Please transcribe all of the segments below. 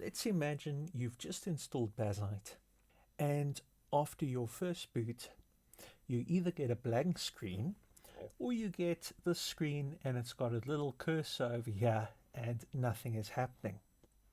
let's imagine you've just installed Bazzite, and after your first boot, you either get a blank screen or you get this screen and it's got a little cursor over here and nothing is happening.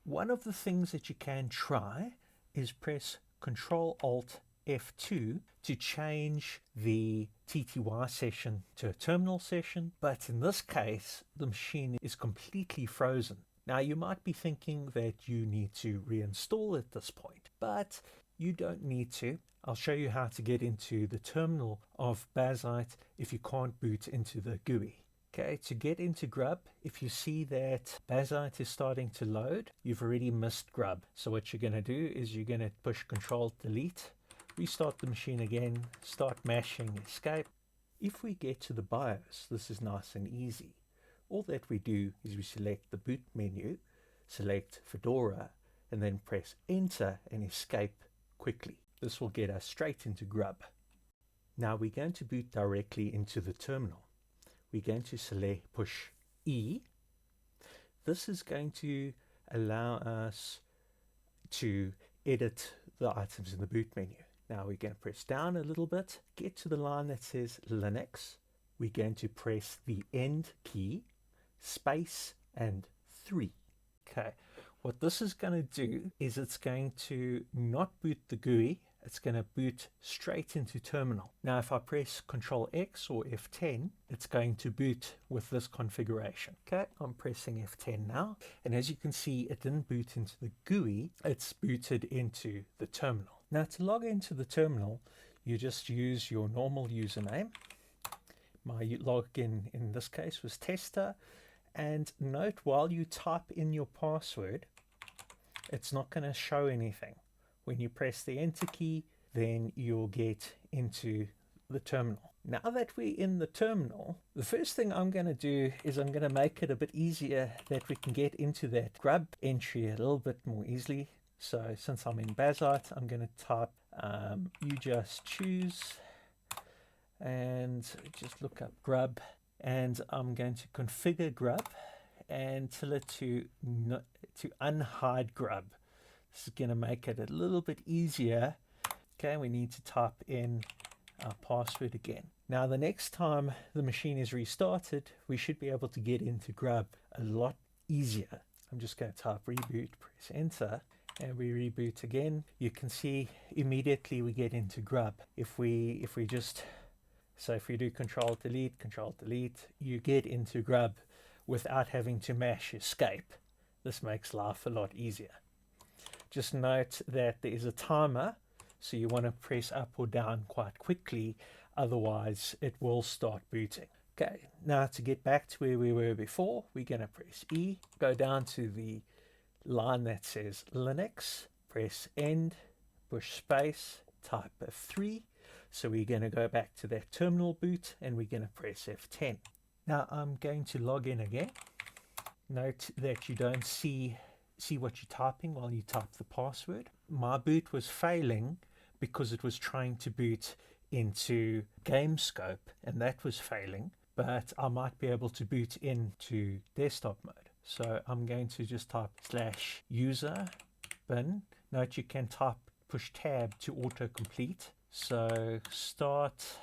One of the things that you can try is press Ctrl-Alt-F2 to change the TTY session to a terminal session, but in this case the machine is completely frozen. Now you might be thinking that you need to reinstall at this point, but you don't need to. I'll show you how to get into the terminal of Bazzite if you can't boot into the GUI. Okay, to get into Grub, if you see that Bazzite is starting to load, you've already missed Grub. So what you're going to do is you're going to push Control-Delete, restart the machine again, start mashing Escape. If we get to the BIOS, this is nice and easy. All that we do is we select the boot menu, select Fedora, and then press Enter and Escape quickly. This will get us straight into Grub. Now we're going to boot directly into the terminal. We're going to select push E. This is going to allow us to edit the items in the boot menu. Now we're going to press down a little bit, get to the line that says Linux. We're going to press the End key, space, and 3. Okay, what this is going to do is it's going to not boot the GUI, it's going to boot straight into terminal. Now if I press Ctrl X or F10, it's going to boot with this configuration. Okay, I'm pressing F10 now, and as you can see, it didn't boot into the GUI, it's booted into the terminal. Now to log into the terminal, you just use your normal username. My login in this case was tester, and note while you type in your password, it's not going to show anything. When you press the enter key, then you'll get into the terminal. Now that we're in the terminal, the first thing I'm going to do is I'm going to make it a bit easier that we can get into that Grub entry a little bit more easily. So since I'm in Bazzite, I'm going to type ujust choose and just look up Grub, and I'm going to configure Grub and tell it to unhide Grub. This is going to make it a little bit easier. Okay, we need to type in our password again. Now the next time the machine is restarted, we should be able to get into Grub a lot easier. I'm just going to type reboot, press enter, and we reboot again. You can see immediately we get into Grub. If we do Control Delete, you get into Grub without having to mash escape. This makes life a lot easier. Just note that there is a timer, so you want to press up or down quite quickly, otherwise it will start booting. Okay, now to get back to where we were before, we're going to press E, go down to the line that says Linux, press End, push space, type F3. So we're going to go back to that terminal boot and we're going to press F10. Now I'm going to log in again. Note that you don't see what you're typing while you type the password. My boot was failing because it was trying to boot into Game Scope and that was failing, but I might be able to boot into desktop mode. So I'm going to just type /user bin. Note you can type push tab to autocomplete. So start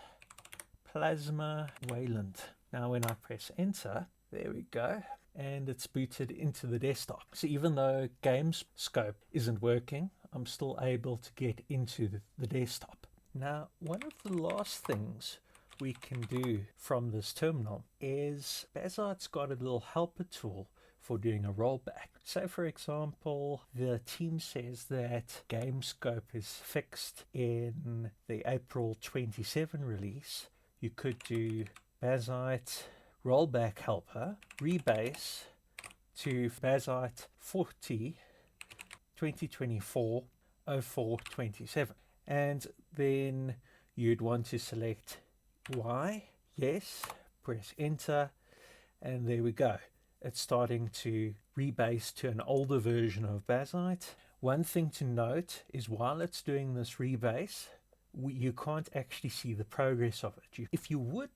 Plasma Wayland. Now when I press enter, there we go, and it's booted into the desktop. So even though Game Scope isn't working, I'm still able to get into the desktop. Now one of the last things we can do from this terminal is Bazzite's got a little helper tool for doing a rollback. So for example, the team says that Game Scope is fixed in the April 27 release. You could do bazzite-rollback-helper, rebase to Bazzite 40 2024 0427, and then you'd want to select Y, yes, press enter, and there we go. It's starting to rebase to an older version of Bazzite. One thing to note is while it's doing this rebase, you can't actually see the progress of it. If you would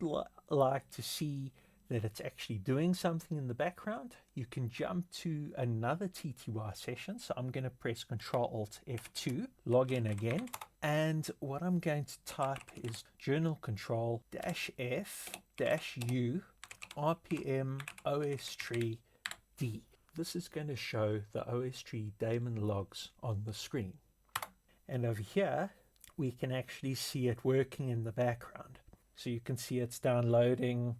like to see that it's actually doing something in the background, you can jump to another TTY session. So I'm going to press Ctrl-Alt-F2, log in again. And what I'm going to type is journal control -F-U rpm-ostree D. This is going to show the ostree daemon logs on the screen. And over here, we can actually see it working in the background. So you can see it's downloading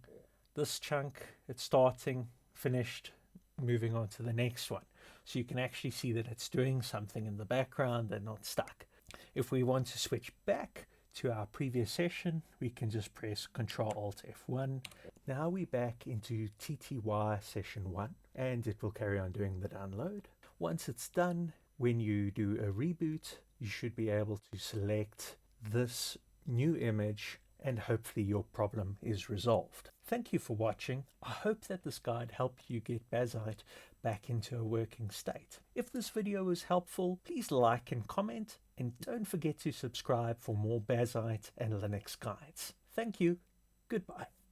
this chunk, it's starting, finished, moving on to the next one. So you can actually see that it's doing something in the background and not stuck. If we want to switch back to our previous session, we can just press Ctrl-Alt-F1. Now we're back into TTY session 1, and it will carry on doing the download. Once it's done, when you do a reboot, you should be able to select this new image and hopefully your problem is resolved. Thank you for watching. I hope that this guide helped you get Bazzite back into a working state. If this video was helpful, please like and comment, and don't forget to subscribe for more Bazzite and Linux guides. Thank you. Goodbye.